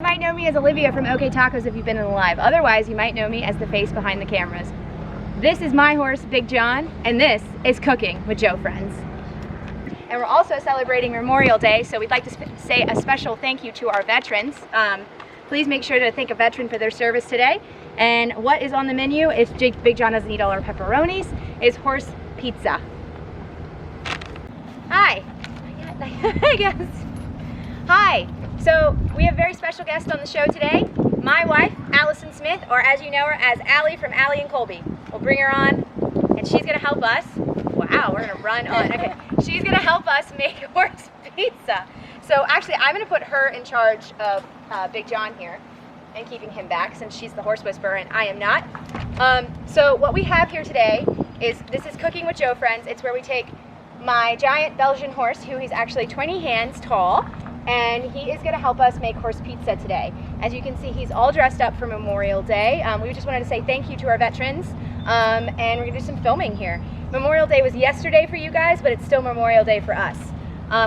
might know me as Olivia from OK Tacos if you've been in the live. Otherwise, you might know me as the face behind the cameras. This is my horse, Big John, and this is Cooking with Joe Friends. And we're also celebrating Memorial Day, so we'd like to say a special thank you to our veterans. Please make sure to thank a veteran for their service today. And what is on the menu, if Big John doesn't eat all our pepperonis, is horse pizza. Hi. I guess. Hi. So we have a very special guest on the show today. My wife, Allison Smith, or as you know her as Allie from Allie and Colby. We'll bring her on, and she's gonna help us. Wow, we're gonna run on. Okay, she's gonna help us make horse pizza. So actually, I'm gonna put her in charge of Big John here and keeping him back, since she's the horse whisperer and I am not. So what we have here today is, this is Cooking with Joe Friends. It's where we take my giant Belgian horse, who is actually 20 hands tall, and he is going to help us make horse pizza today. As you can see, he's all dressed up for Memorial Day. We just wanted to say thank you to our veterans, and we're going to do some filming here. Memorial Day was yesterday for you guys, but it's still Memorial Day for us.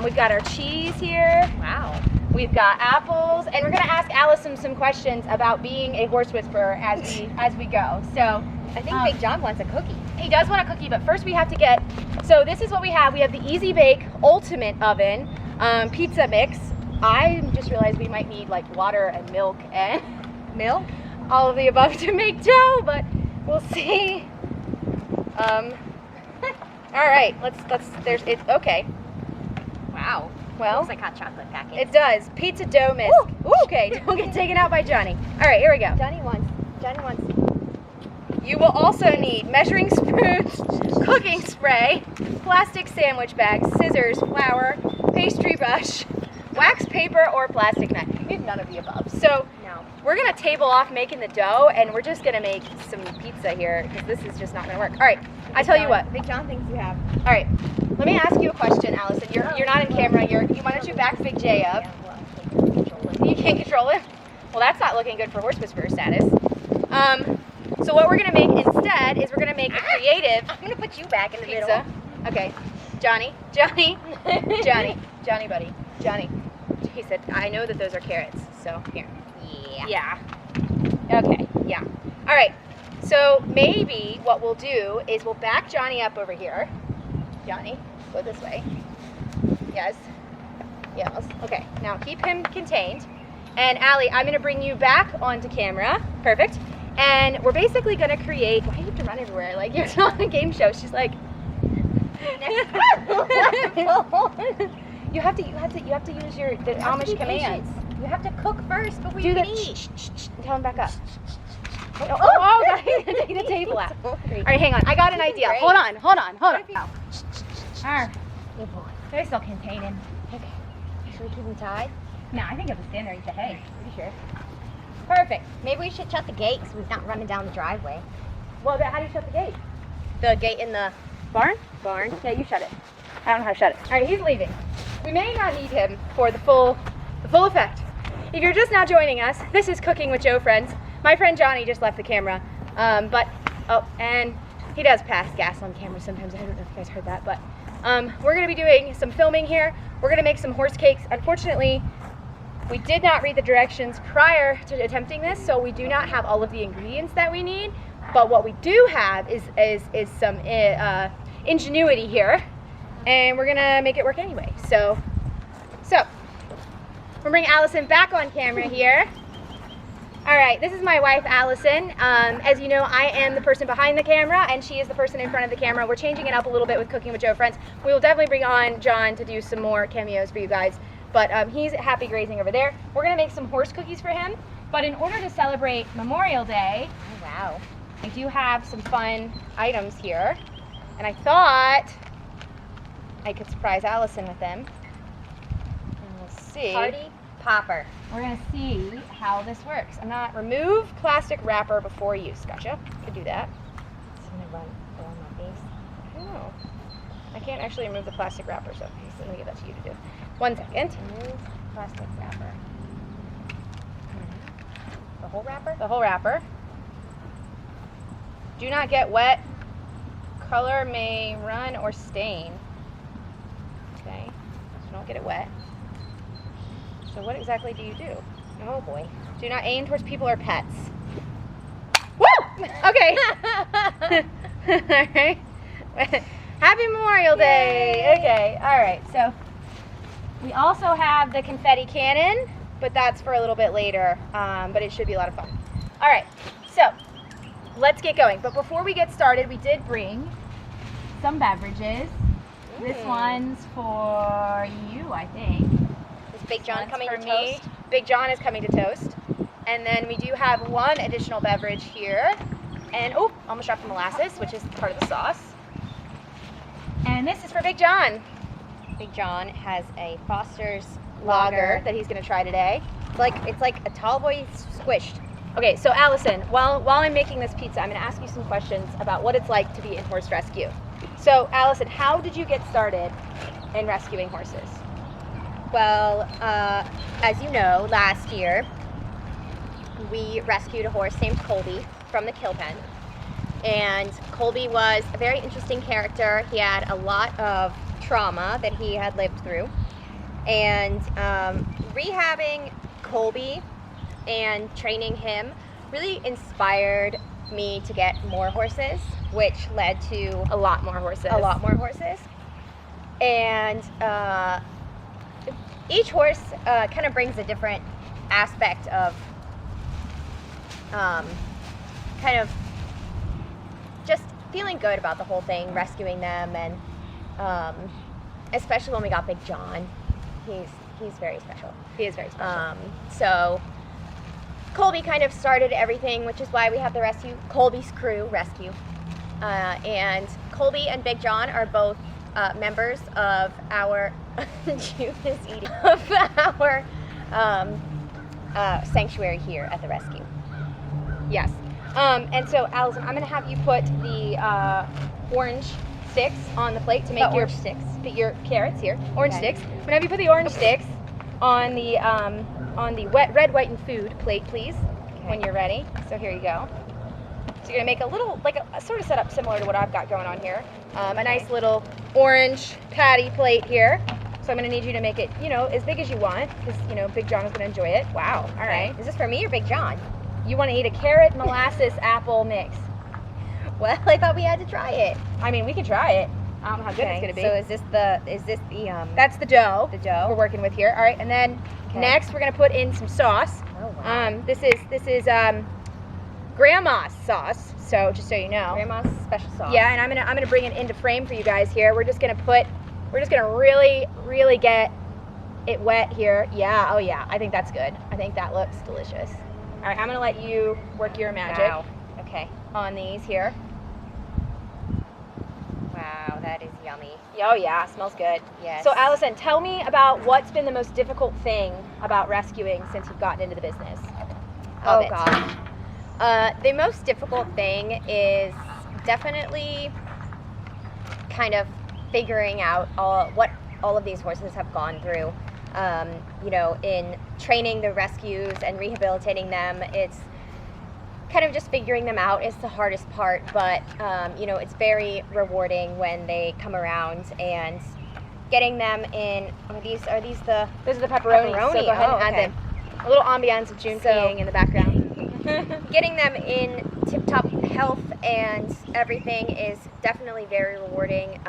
We've got our cheese here. Wow. We've got apples, and we're going to ask Allison some questions about being a horse whisperer as we go. So I think Big John wants a cookie. He does want a cookie, but first we have to get, so this is what we have. We have the Easy Bake Ultimate Oven pizza mix. I just realized we might need like water and milk and all of the above to make dough, but we'll see. All right, it's okay. Wow. Well, looks like hot chocolate package. It does. Pizza dough mix. Ooh, okay, don't get taken out by Johnny. All right, here we go. Johnny wants. You will also need measuring spoons, cooking spray, plastic sandwich bags, scissors, flour, pastry brush, wax paper, or plastic mat. We have none of the above. So No. we're gonna table off making the dough, and we're just gonna make some pizza here, because this is just not gonna work. All right, I tell you what. Big John thinks you have. All right, let me ask you a question, Allison. You're not in camera. Why don't you back Big J up? Yeah, well, I can't control it. You can't control it? Well, that's not looking good for horse whisperer status. So what we're gonna make instead is we're gonna make a creative I'm gonna put you back in the pizza. middle. Okay, Johnny, buddy, Johnny. He said, I know that those are carrots, so here. Yeah. Yeah. Okay, yeah. All right, so maybe what we'll do is we'll back Johnny up over here. Johnny, go this way. Yes. Yes. Okay, now keep him contained. And Allie, I'm gonna bring you back onto camera. Perfect. And we're basically gonna create, why do you have to run everywhere? Like you're on a game show. She's like, you have to use the Amish commands. You have to cook first before Do you the can eat. tell him back up. Oh, gotta take the table out. All right, hang on. I got an idea. Hold on. They're still containing. Okay. Should we keep him tied? No, I think I'll just stand there and eat the hay. Pretty sure. Perfect. Maybe we should shut the gate so he's not running down the driveway. Well, how do you shut the gate? The gate in the Barn? barn. Yeah, you shut it. I don't know how to shut it. All right, he's leaving. We may not need him for the full effect. If you're just now joining us, this is Cooking with Joe Friends. My friend Johnny just left the camera, and he does pass gas on camera sometimes. I don't know if you guys heard that, but we're gonna be doing some filming here. We're gonna make some horse cakes. Unfortunately, we did not read the directions prior to attempting this, so we do not have all of the ingredients that we need. But what we do have is some ingenuity here, and we're gonna make it work anyway. So we'll bring Allison back on camera here. All right, this is my wife, Allison. As you know, I am the person behind the camera, and she is the person in front of the camera. We're changing it up a little bit with Cooking with Joe Friends. We will definitely bring on John to do some more cameos for you guys, but he's happy grazing over there. We're gonna make some horse cookies for him, but in order to celebrate Memorial Day, Oh, wow. I do have some fun items here, and I thought I could surprise Allison with them. And we'll see. Party popper. We're gonna see how this works. Remove plastic wrapper before use. Gotcha. Could do that. It's gonna run around my face. I don't know. I can't actually remove the plastic wrapper, so let me give that to you to do. 1 second. Remove plastic wrapper. The whole wrapper? The whole wrapper. Do not get wet. Color may run or stain. Okay, so don't get it wet. So what exactly do you do? Oh boy. Do not aim towards people or pets. Woo! Okay. All right. Happy Memorial Day. Yay. Okay. All right. So we also have the confetti cannon, but that's for a little bit later. But it should be a lot of fun. All right. So let's get going. But before we get started, we did bring some beverages. This one's for you, I think. Is Big John coming for to me. toast? Big John is coming to toast. And then we do have one additional beverage here. And, oh, almost dropped the molasses, which is part of the sauce. And this is for Big John. Big John has a Foster's Lager that he's going to try today. It's like a tall boy squished. Okay, so Allison, while I'm making this pizza, I'm going to ask you some questions about what it's like to be in horse rescue. So, Allison, how did you get started in rescuing horses? Well, as you know, last year we rescued a horse named Colby from the kill pen. And Colby was a very interesting character. He had a lot of trauma that he had lived through. And rehabbing Colby and training him really inspired me to get more horses, which led to A lot more horses. a lot more horses. And each horse kind of brings a different aspect of kind of just feeling good about the whole thing, rescuing them, and especially when we got Big John. He's very special. He is very special. So Colby kind of started everything, which is why we have the rescue, Colby's Crew Rescue. And Colby and Big John are both members of our June is eating of our sanctuary here at the rescue. Yes. And so, Allison, I'm going to have you put the orange sticks on the plate to make The orange sticks. your carrots here. Orange Okay. sticks. I'm going to have you put the orange sticks on the red, white, and food plate, please, when you're ready. So here you go. So you're going to make a little, like a sort of setup similar to what I've got going on here. A nice little orange patty plate here. So I'm going to need you to make it, as big as you want, because, Big John is going to enjoy it. Wow. All right. Is this for me or Big John? You want to eat a carrot molasses apple mix. Well, I thought we had to try it. I mean, we can try it. I don't know how good it's going to be. So is this the That's the dough. The dough? We're working with here. All right, and then next we're going to put in some sauce. Oh, wow. This is grandma's sauce. So just so you know. Grandma's special sauce. Yeah, and I'm gonna bring it into frame for you guys here. We're just gonna really get it wet here. Yeah. Oh yeah. I think that's good. I think that looks delicious. All right, I'm gonna let you work your magic. Wow. Okay. On these here. Wow, that is yummy. Oh yeah, smells good. Yes. So Allison, tell me about what's been the most difficult thing about rescuing since you've gotten into the business. Oh gosh. The most difficult thing is definitely kind of figuring out what all of these horses have gone through. In training the rescues and rehabilitating them, it's kind of just figuring them out is the hardest part, but it's very rewarding when they come around and getting them in. Those are the Pepperoni. So go ahead and add okay. them. A little ambiance of June peeing in the background. Getting them in tip-top health and everything is definitely very rewarding.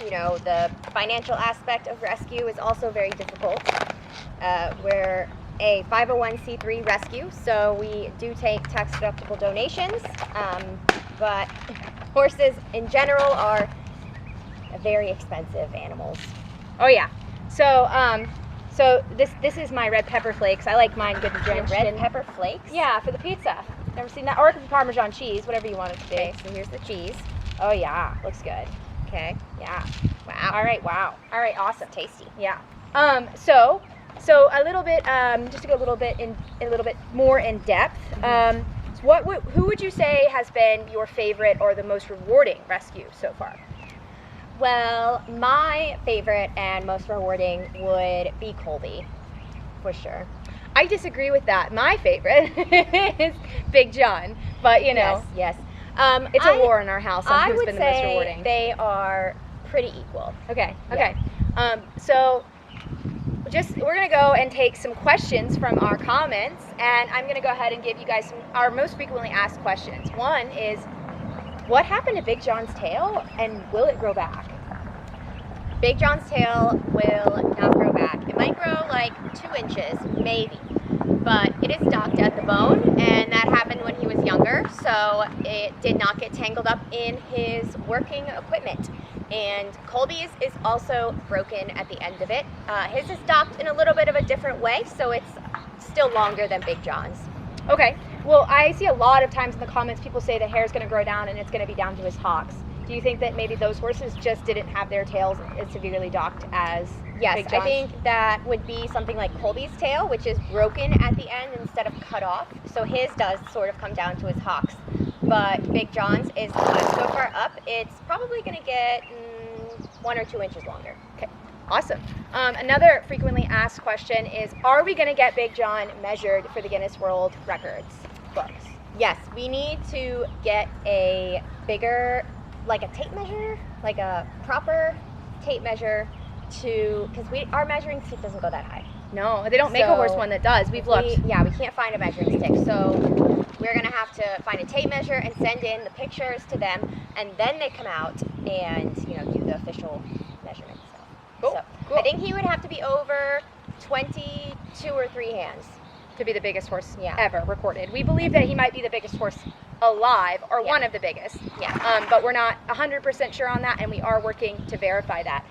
The financial aspect of rescue is also very difficult. We're a 501c3 rescue, so we do take tax-deductible donations, but horses in general are very expensive animals. Oh yeah. So this is my red pepper flakes. I like mine good and drenched. Red pepper flakes? Yeah, for the pizza. Never seen that. Or it could be Parmesan cheese, whatever you want it to be. Okay, so here's the cheese. Oh yeah, looks good. Okay. Yeah. Wow. All right. Wow. All right. Awesome. Tasty. Yeah. So a little bit, just to go a little bit more in depth. So who would you say has been your favorite or the most rewarding rescue so far? Well, my favorite and most rewarding would be Colby, for sure. I disagree with that. My favorite is Big John, but Yes. it's a war in our house on who's been the most rewarding. They are pretty equal. Okay. Yeah. So we're gonna go and take some questions from our comments, and I'm gonna go ahead and give you guys our most frequently asked questions. One is, what happened to Big John's tail, and will it grow back? Big John's tail will not grow back. It might grow like 2 inches, maybe, but it is docked at the bone, and that happened when he was younger, so it did not get tangled up in his working equipment. And Colby's is also broken at the end of it. His is docked in a little bit of a different way, so it's still longer than Big John's. Okay, well, I see a lot of times in the comments people say the hair is going to grow down and it's going to be down to his hocks. Do you think that maybe those horses just didn't have their tails as severely docked as Yes, Big John's? I think that would be something like Colby's tail, which is broken at the end instead of cut off. So his does sort of come down to his hocks. But Big John's is not so far up. It's probably going to get 1 or 2 inches longer. Okay, awesome. Another frequently asked question is, are we going to get Big John measured for the Guinness World Records books? Yes, we need to get a bigger, like a tape measure, like a proper tape measure because our measuring stick doesn't go that high. No, they don't make a horse one that does. We've looked. We can't find a measuring stick. So we're going to have to find a tape measure and send in the pictures to them, and then they come out and, do the official measurement stuff. Cool. So Cool. I think he would have to be over 22 or 3 hands. To be the biggest horse ever recorded. We believe that he might be the biggest horse alive, or one of the biggest. Yeah. But we're not 100% sure on that, and we are working to verify that.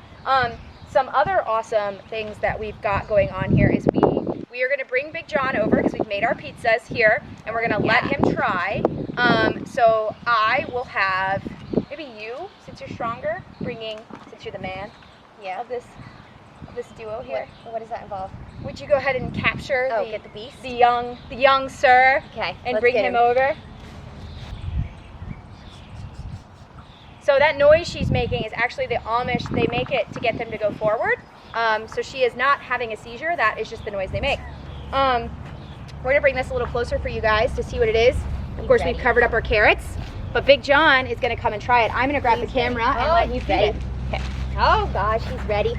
Some other awesome things that we've got going on here is we are going to bring Big John over because we've made our pizzas here, and we're going to let him try. So I will have, maybe you, since you're stronger, since you're the man of this duo here. What does that involve? Would you go ahead and capture get the beast? the young sir, Okay, and let's bring get him over? So that noise she's making is actually the Amish. They make it to get them to go forward. So she is not having a seizure. That is just the noise they make. We're gonna bring this a little closer for you guys to see what it is. Of course, we've covered up our carrots, but Big John is gonna come and try it. I'm gonna grab the camera and let you feed it. Okay. Oh gosh, he's ready.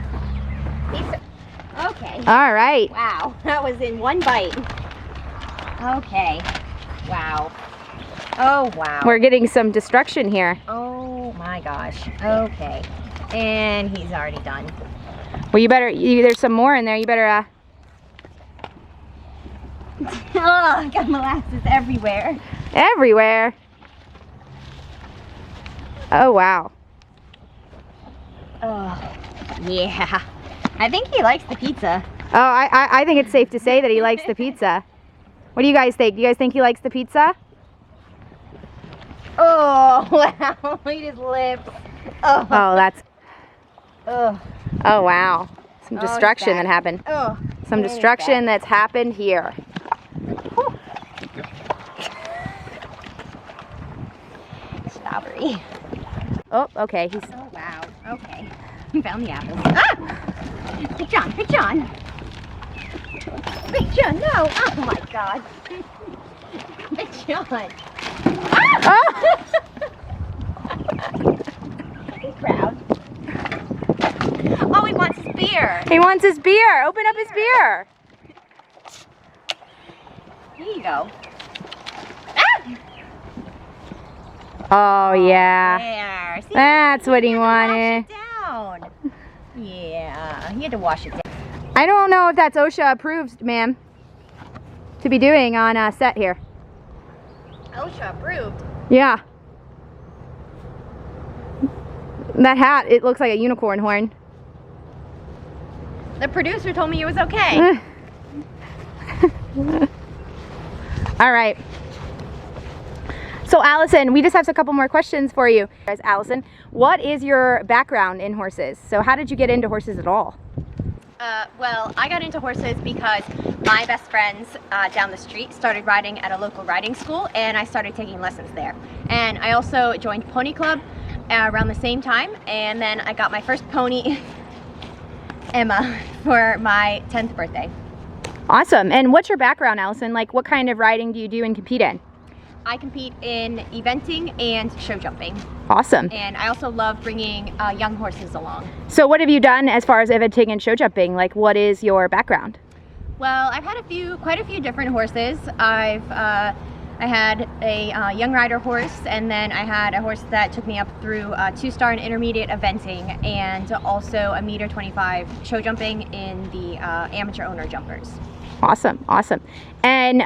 Okay. All right. Wow, that was in one bite. Okay. Wow. Oh wow. We're getting some destruction here. Oh my gosh. Okay. And he's already done. Well, there's some more in there. You better, Oh, I got molasses everywhere. Everywhere. Oh, wow. Oh, yeah. I think he likes the pizza. Oh, I think it's safe to say that he likes the pizza. What do you guys think? Do you guys think he likes the pizza? Oh, wow. Look at his lips. Oh, that's... oh. Oh, wow. Some destruction that happened. Oh. Some destruction that's happened here. Strawberry. Oh, okay. Oh, wow. Okay. We found the apples. Ah! Big John, Big John. Big John, no. Oh, my God. Big John. Ah! Oh! He's proud. Oh, he wants his beer. He wants his beer. Open up his beer. Here you go. Oh, yeah. There. See? That's what he wanted. Wash it down. Yeah, he had to wash it down. I don't know if that's OSHA approved, ma'am, to be doing on set here. OSHA approved. Yeah. That hat, it looks like a unicorn horn. The producer told me it was okay. All right. So Allison, we just have a couple more questions for you. Guys, Allison, what is your background in horses? So how did you get into horses at all? Well, I got into horses because my best friends down the street started riding at a local riding school, and I started taking lessons there. And I also joined Pony Club around the same time, and then I got my first pony, Emma, for my 10th birthday. Awesome. And what's your background, Allison? Like, what kind of riding do you do and compete in? I compete in eventing and show jumping. Awesome. And I also love bringing young horses along. So what have you done as far as eventing and show jumping? Like, what is your background? Well, I've had quite a few different horses. I had a young rider horse, and then I had a horse that took me up through 2-star and intermediate eventing, and also a meter 25 show jumping in the amateur owner jumpers. Awesome, awesome. And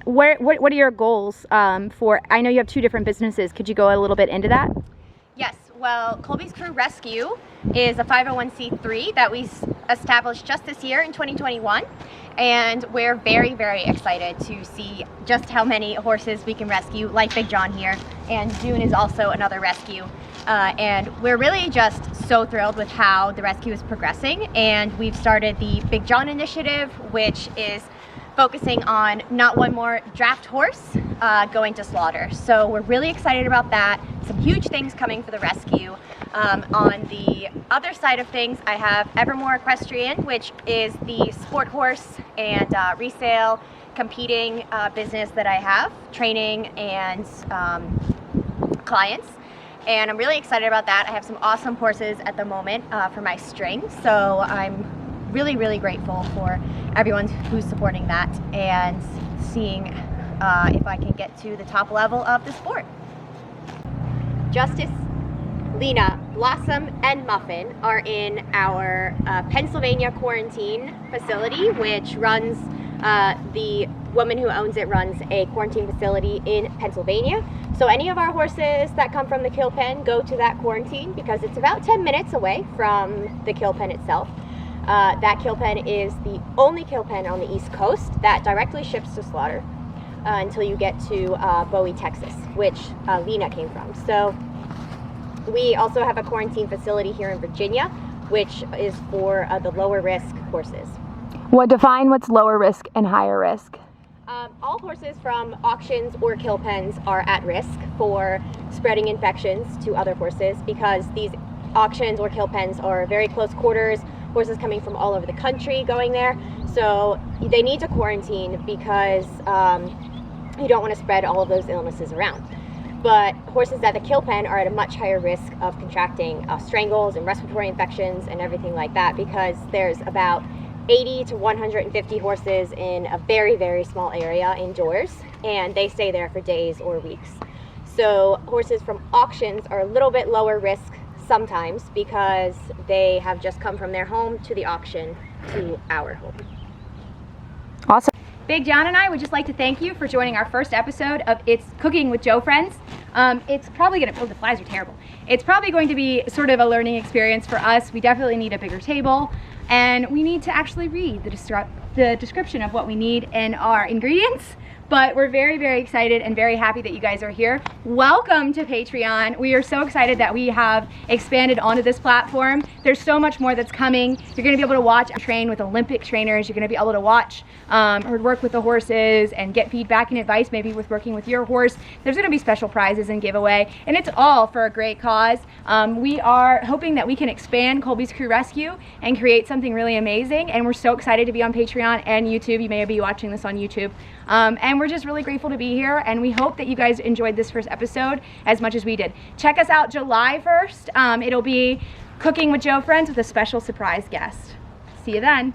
what are your goals for? I know you have 2 different businesses. Could you go a little bit into that? Yes. Well, Colby's Crew Rescue is a 501c3 that we established just this year in 2021. And we're very, very excited to see just how many horses we can rescue, like Big John here. And June is also another rescue. And we're really just so thrilled with how the rescue is progressing. And we've started the Big John initiative, which is focusing on not one more draft horse going to slaughter. So we're really excited about that. Some huge things coming for the rescue. On the other side of things, I have Evermore Equestrian, which is the sport horse and resale competing business that I have, training and clients. And I'm really excited about that. I have some awesome horses at the moment for my string. So I'm really, really grateful for everyone who's supporting that and seeing if I can get to the top level of the sport. Justice, Lena, Blossom, and Muffin are in our Pennsylvania quarantine facility, which runs, the woman who owns it runs a quarantine facility in Pennsylvania. So any of our horses that come from the kill pen go to that quarantine because it's about 10 minutes away from the kill pen itself. That kill pen is the only kill pen on the East Coast that directly ships to slaughter until you get to Bowie, Texas, which Lena came from. So we also have a quarantine facility here in Virginia, which is for the lower risk horses. Define what's lower risk and higher risk. All horses from auctions or kill pens are at risk for spreading infections to other horses because these auctions or kill pens are very close quarters, horses coming from all over the country going there. So they need to quarantine because you don't want to spread all of those illnesses around. But horses at the kill pen are at a much higher risk of contracting strangles and respiratory infections and everything like that because there's about 80 to 150 horses in a very, very small area indoors, and they stay there for days or weeks. So horses from auctions are a little bit lower risk sometimes because they have just come from their home to the auction to our home. Awesome. Big John and I would just like to thank you for joining our first episode of It's Cooking with Joe Friends. It's probably going to, oh, the flies are terrible. It's probably going to be sort of a learning experience for us. We definitely need a bigger table, and we need to actually read the description of what we need in our ingredients. But we're very, very excited and very happy that you guys are here. Welcome to Patreon. We are so excited that we have expanded onto this platform. There's so much more that's coming. You're gonna be able to watch and train with Olympic trainers. You're gonna be able to watch or work with the horses and get feedback and advice, maybe with working with your horse. There's gonna be special prizes and giveaway, and it's all for a great cause. We are hoping that we can expand Colby's Crew Rescue and create something really amazing, and we're so excited to be on Patreon and YouTube. You may be watching this on YouTube. And we're just really grateful to be here, and we hope that you guys enjoyed this first episode as much as we did. Check us out July 1st. It'll be Cooking with Joe Friends with a special surprise guest. See you then.